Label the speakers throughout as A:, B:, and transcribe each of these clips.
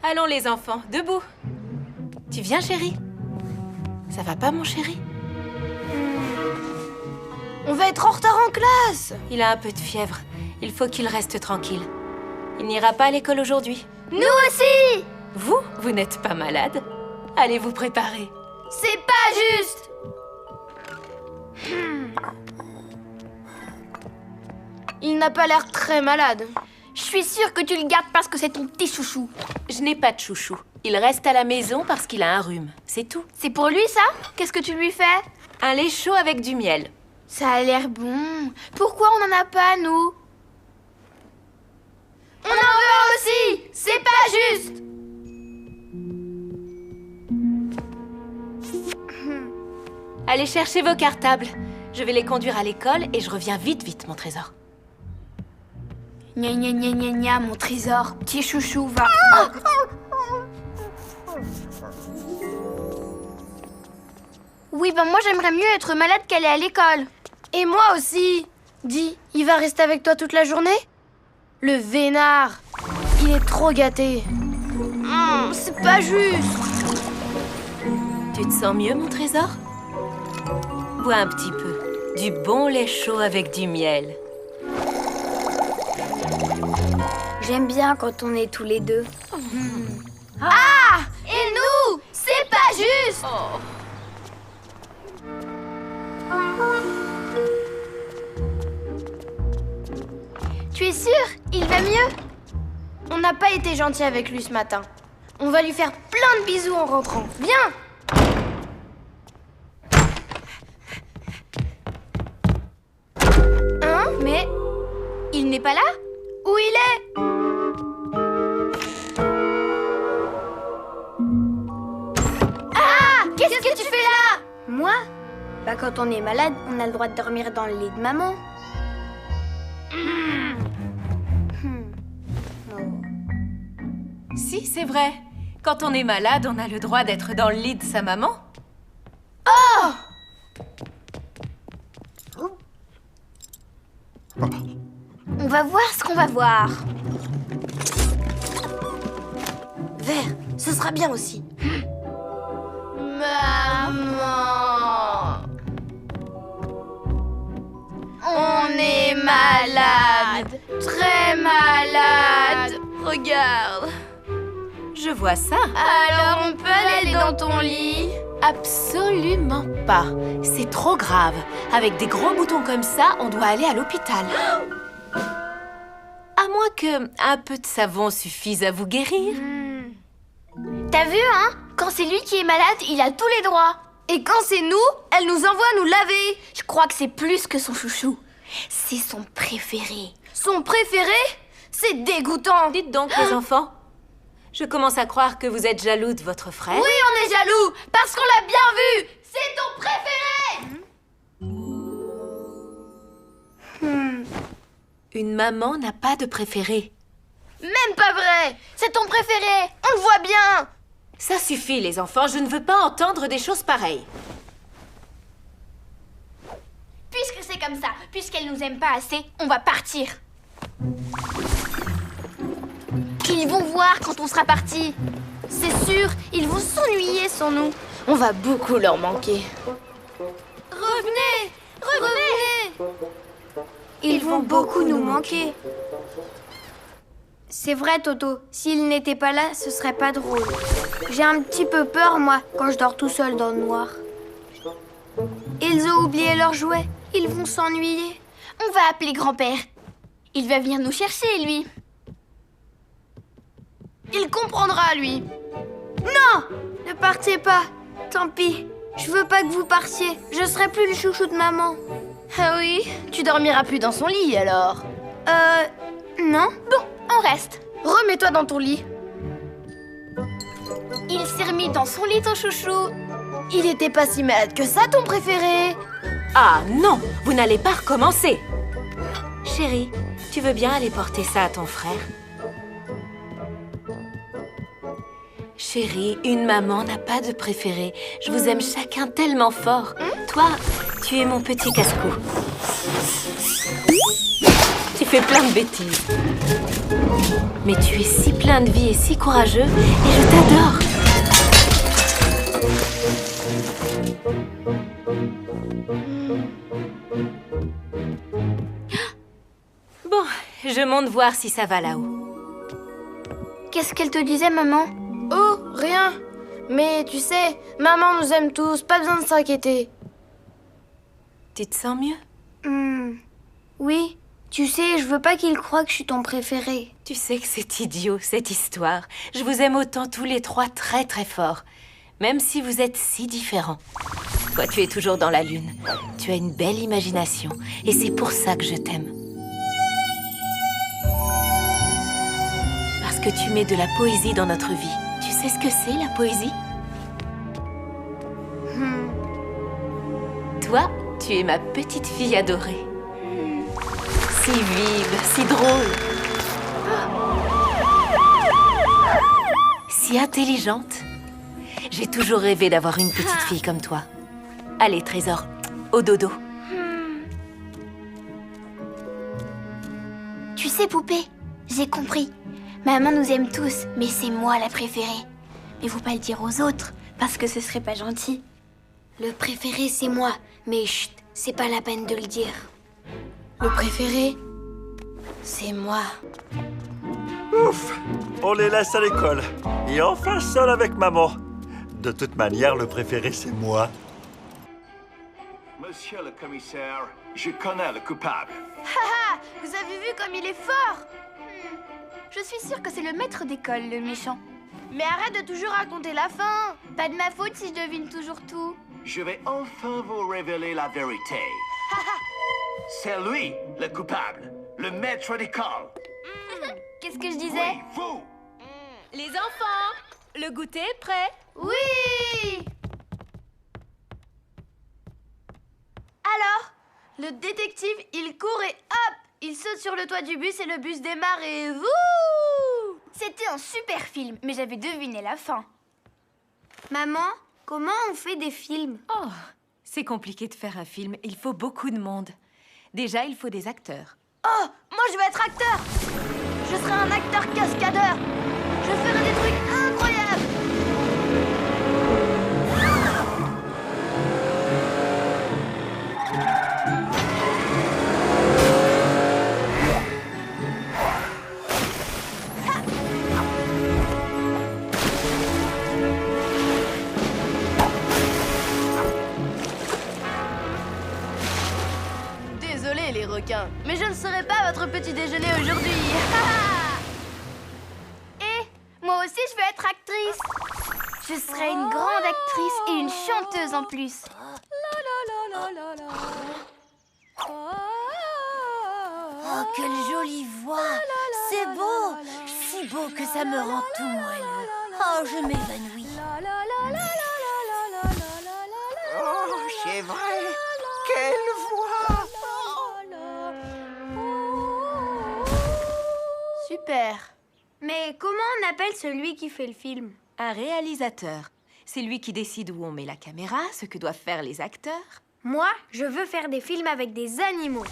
A: Allons les enfants, debout. Tu viens, chérie? Ça va pas, mon chéri?
B: On va être en retard en classe.
A: Il a un peu de fièvre. Il faut qu'il reste tranquille. Il n'ira pas à l'école aujourd'hui.
B: Nous aussi.
A: Vous n'êtes pas malade? Allez vous préparer.
B: C'est pas juste. Il n'a pas l'air très malade.
C: Je suis sûre que tu le gardes parce que c'est ton petit chouchou.
A: Je n'ai pas de chouchou. Il reste à la maison parce qu'il a un rhume. C'est tout.
C: C'est pour lui, ça? Qu'est-ce que tu lui fais?
A: Un lait chaud avec du miel.
C: Ça a l'air bon. Pourquoi on n'en a pas, nous?
B: On en veut un aussi. C'est pas juste.
A: Allez chercher vos cartables. Je vais les conduire à l'école et je reviens vite, mon trésor.
C: Gna gna gna gna gna, mon trésor. Petit chouchou, va. Oui, ben moi j'aimerais mieux être malade qu'aller à l'école.
B: Et moi aussi. Dis, il va rester avec toi toute la journée? Le vénard. Il est trop gâté. C'est pas juste.
A: Tu te sens mieux, mon trésor? Bois un petit peu. Du bon lait chaud avec du miel.
C: J'aime bien quand on est tous les deux.
B: Ah! Et nous? C'est pas juste.
C: Tu es sûre? Il va mieux?
B: On n'a pas été gentil avec lui ce matin. On va lui faire plein de bisous en rentrant. Viens!
C: Hein? Mais il n'est pas là?
B: Où il est?
C: Ah! Qu'est-ce que tu fais là? Moi? Bah quand on est malade, on a le droit de dormir dans le lit de maman.
A: Si, c'est vrai. Quand on est malade, on a le droit d'être dans le lit de sa maman.
C: On va voir ce qu'on va voir.
B: Vert, ce sera bien aussi.
C: Maman,
B: On est malade. Très malade. Regarde.
A: Je vois ça.
B: Alors on peut aller dans ton lit?
A: Absolument pas. C'est trop grave. Avec des gros boutons comme ça, on doit aller à l'hôpital. À moins que un peu de savon suffise à vous guérir.
C: T'as vu, hein? Quand c'est lui qui est malade, il a tous les droits.
B: Et quand c'est nous, elle nous envoie nous laver.
C: Je crois que c'est plus que son chouchou. C'est son préféré.
B: Son préféré? C'est dégoûtant.
A: Dites donc, les enfants. Je commence à croire que vous êtes jaloux de votre frère.
B: Oui, on est jaloux, parce qu'on l'a bien vu. C'est ton préféré.
A: Une maman n'a pas de préféré.
B: Même pas vrai. C'est ton préféré. On le voit bien.
A: Ça suffit, les enfants. Je ne veux pas entendre des choses pareilles.
C: Puisque c'est comme ça, puisqu'elle nous aime pas assez, on va partir. Ils vont voir quand on sera partis.
B: C'est sûr, ils vont s'ennuyer sans nous. On va beaucoup leur manquer. Revenez! Revenez!
C: Ils vont beaucoup nous manquer. C'est vrai, Toto. S'ils n'étaient pas là, ce serait pas drôle. J'ai un petit peu peur, moi, quand je dors tout seul dans le noir. Ils ont oublié leurs jouets. Ils vont s'ennuyer. On va appeler grand-père. Il va venir nous chercher, lui.
B: Il comprendra, lui.
C: Non! Ne partez pas. Tant pis. Je veux pas que vous partiez. Je serai plus le chouchou de maman.
B: Ah oui? Tu dormiras plus dans son lit, alors?
C: Non. Bon, on reste.
B: Remets-toi dans ton lit.
C: Il s'est remis dans son lit, ton chouchou.
B: Il était pas si malade que ça, ton préféré.
A: Ah non, vous n'allez pas recommencer. Chérie, tu veux bien aller porter ça à ton frère? Chérie, une maman n'a pas de préféré. Je vous aime chacun tellement fort. Toi, tu es mon petit casse-cou. Tu fais plein de bêtises. Mais tu es si plein de vie et si courageux, et je t'adore. Bon, je monte voir si ça va là-haut.
C: Qu'est-ce qu'elle te disait, maman?
B: Oh, rien. Mais tu sais, maman nous aime tous, pas besoin de s'inquiéter.
A: Tu te sens mieux?
C: Oui. Tu sais, je veux pas qu'il croie que je suis ton préféré.
A: Tu sais que c'est idiot, cette histoire. Je vous aime autant tous les trois très très fort. Même si vous êtes si différents. Toi, tu es toujours dans la lune. Tu as une belle imagination. Et c'est pour ça que je t'aime. Parce que tu mets de la poésie dans notre vie. Tu sais ce que c'est, la poésie? Toi, tu es ma petite fille adorée. Si vive, si drôle. Si intelligente. J'ai toujours rêvé d'avoir une petite fille comme toi. Allez, Trésor, au dodo.
C: Tu sais, poupée, j'ai compris. Maman nous aime tous, mais c'est moi la préférée. Mais faut pas le dire aux autres, parce que ce serait pas gentil. Le préféré, c'est moi, mais chut, c'est pas la peine de le dire.
B: Le préféré, c'est moi.
D: Ouf! On les laisse à l'école. Et enfin seul avec maman. De toute manière, le préféré, c'est moi.
E: Monsieur le commissaire, je connais le coupable.
C: Haha, vous avez vu comme il est fort? Je suis sûre que c'est le maître d'école, le méchant.
B: Mais arrête de toujours raconter la fin.
C: Pas de ma faute si je devine toujours tout.
E: Je vais enfin vous révéler la vérité. C'est lui, le coupable, le maître d'école.
C: Qu'est-ce que je disais?
E: Oui, vous!
A: Les enfants, le goûter est prêt.
B: Oui! Alors, le détective, il court et hop, il saute sur le toit du bus et le bus démarre et wouh!
C: C'était un super film, mais j'avais deviné la fin. Maman, comment on fait des films?
A: Oh, c'est compliqué de faire un film. Il faut beaucoup de monde. Déjà, il faut des acteurs.
B: Oh, moi je vais être acteur! Je serai un acteur cascadeur! Je ferai des trucs incroyables! Désolé les requins, mais je ne serai pas votre petit déjeuner aujourd'hui.
C: Et moi aussi, je veux être actrice. Je serai une grande actrice et une chanteuse en plus.
F: Oh, quelle jolie voix! C'est beau! Si beau que ça me rend tout moelleux. Oh, je m'évanouis.
D: Oh, c'est vrai! Quelle voix!
B: Super.
C: Mais comment on appelle celui qui fait le film?
A: Un réalisateur. C'est lui qui décide où on met la caméra, ce que doivent faire les acteurs.
C: Moi, je veux faire des films avec des animaux.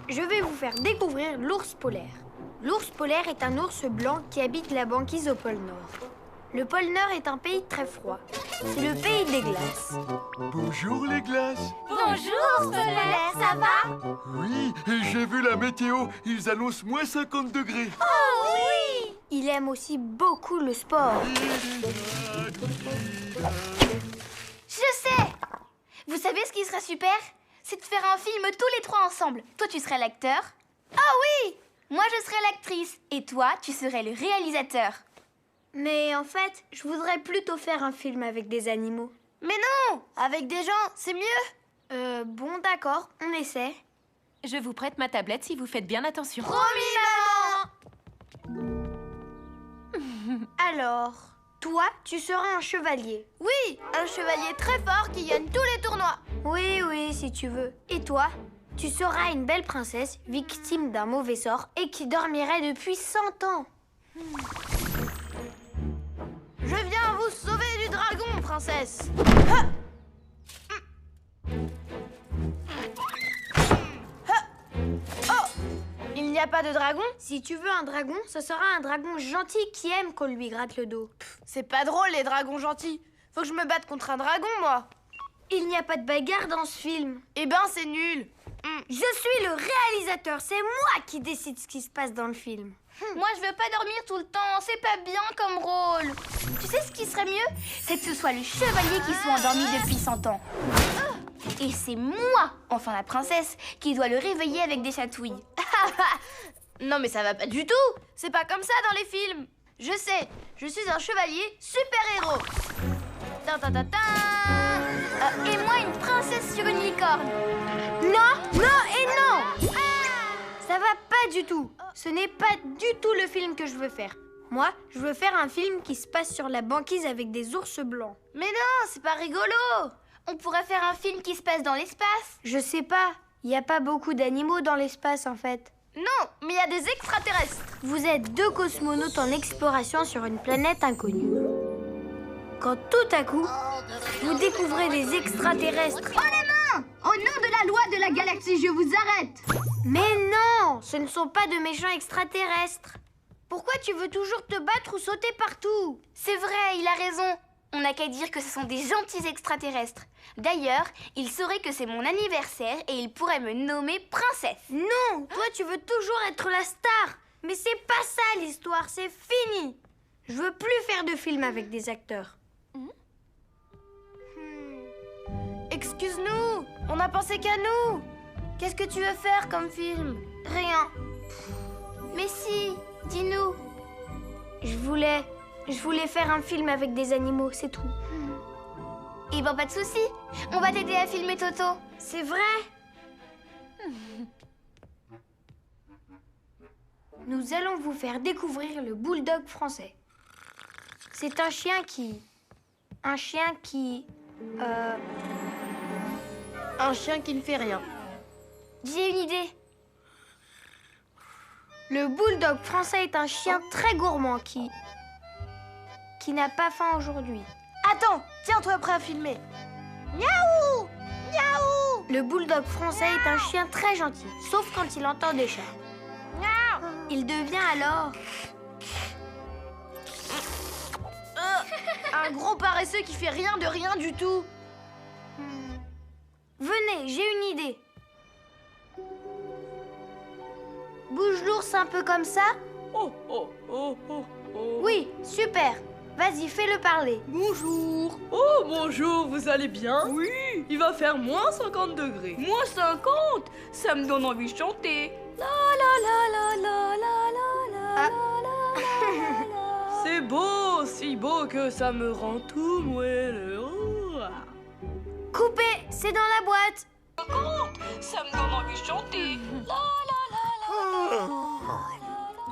C: Je vais vous faire découvrir l'ours polaire. L'ours polaire est un ours blanc qui habite la banquise au pôle Nord. Le pôle Nord est un pays très froid. C'est le pays des glaces.
D: Bonjour les glaces!
C: Bonjour, ours polaire, ça va?
D: Oui, et j'ai vu la météo. Ils annoncent moins 50 degrés.
C: Oh oui! Il aime aussi beaucoup le sport. Je sais! Vous savez ce qui serait super? C'est de faire un film tous les trois ensemble. Toi, tu serais l'acteur. Ah oui! Moi, je serais l'actrice. Et toi, tu serais le réalisateur. Mais en fait, je voudrais plutôt faire un film avec des animaux.
B: Mais non! Avec des gens, c'est mieux!
C: Bon, d'accord, on essaie.
A: Je vous prête ma tablette si vous faites bien attention.
B: Promis, maman!
C: Alors, toi, tu seras un chevalier.
B: Oui, un chevalier très fort qui gagne tous les tournois.
C: Oui, oui, si tu veux. Et toi, tu seras une belle princesse, victime d'un mauvais sort et qui dormirait depuis 100 ans.
B: Je viens vous sauver du dragon, princesse. n'y a pas de dragon?
C: Si tu veux un dragon, ce sera un dragon gentil qui aime qu'on lui gratte le dos.
B: C'est pas drôle, les dragons gentils. Faut que je me batte contre un dragon, moi.
C: Il n'y a pas de bagarre dans ce film.
B: Eh ben, c'est nul.
C: Je suis le réalisateur, c'est moi qui décide ce qui se passe dans le film.
G: Moi, je veux pas dormir tout le temps, c'est pas bien comme rôle. Tu sais ce qui serait mieux? C'est que ce soit le chevalier qui soit endormi depuis 100 ans. Et c'est moi, enfin la princesse, qui doit le réveiller avec des chatouilles.
B: Non, mais ça va pas du tout. C'est pas comme ça dans les films. Je sais, je suis un chevalier super-héros.
G: Et moi, une princesse sur une licorne.
C: Non, non et non. Ça va pas du tout. Ce n'est pas du tout le film que je veux faire. Moi, je veux faire un film qui se passe sur la banquise avec des ours blancs.
B: Mais non, c'est pas rigolo.
G: On pourrait faire un film qui se passe dans l'espace.
C: Je sais pas, il n'y a pas beaucoup d'animaux dans l'espace en fait.
B: Non, mais il y a des extraterrestres.
C: Vous êtes 2 cosmonautes en exploration sur une planète inconnue. Quand tout à coup, vous découvrez des extraterrestres.
G: Oh les mains! Au nom de la loi de la galaxie, je vous arrête!
C: Mais non, ce ne sont pas de méchants extraterrestres. Pourquoi tu veux toujours te battre ou sauter partout?
G: C'est vrai, il a raison. On n'a qu'à dire que ce sont des gentils extraterrestres. D'ailleurs, il saurait que c'est mon anniversaire et il pourrait me nommer princesse.
C: Non, toi tu veux toujours être la star. Mais c'est pas ça l'histoire, c'est fini. Je veux plus faire de films avec des acteurs.
B: Excuse-nous, on a pensé qu'à nous. Qu'est-ce que tu veux faire comme film?
C: Rien.
G: Mais si, dis-nous.
C: Je voulais faire un film avec des animaux, c'est tout.
G: Eh ben pas de souci, on va t'aider à filmer Toto.
C: C'est vrai? Nous allons vous faire découvrir le bulldog français. C'est un chien qui... Un chien qui
B: ne fait rien.
G: J'ai une idée.
C: Le bulldog français est un chien très gourmand qui n'a pas faim aujourd'hui.
B: Attends, tiens-toi prêt à filmer.
C: Miaou! Miaou! Le bulldog français est un chien très gentil, sauf quand il entend des chats. Miaou! Il devient alors...
B: Un gros paresseux qui fait rien de rien du tout.
C: Venez, j'ai une idée. Bouge l'ours un peu comme ça.
H: Oh, oh, oh, oh, oh.
C: Oui, super. Vas-y, fais-le parler.
H: Bonjour. Oh, bonjour, vous allez bien? Oui, il va faire moins 50 degrés. Moins 50? Ça me donne envie de chanter. La la la la la la la la la la. C'est beau, si beau que ça me rend tout moelleux.
C: Coupé, c'est dans la boîte.
H: Ça me donne envie de chanter. La la la la.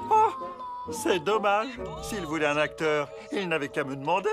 D: Oh, c'est dommage. S'il voulait un acteur, il n'avait qu'à me demander.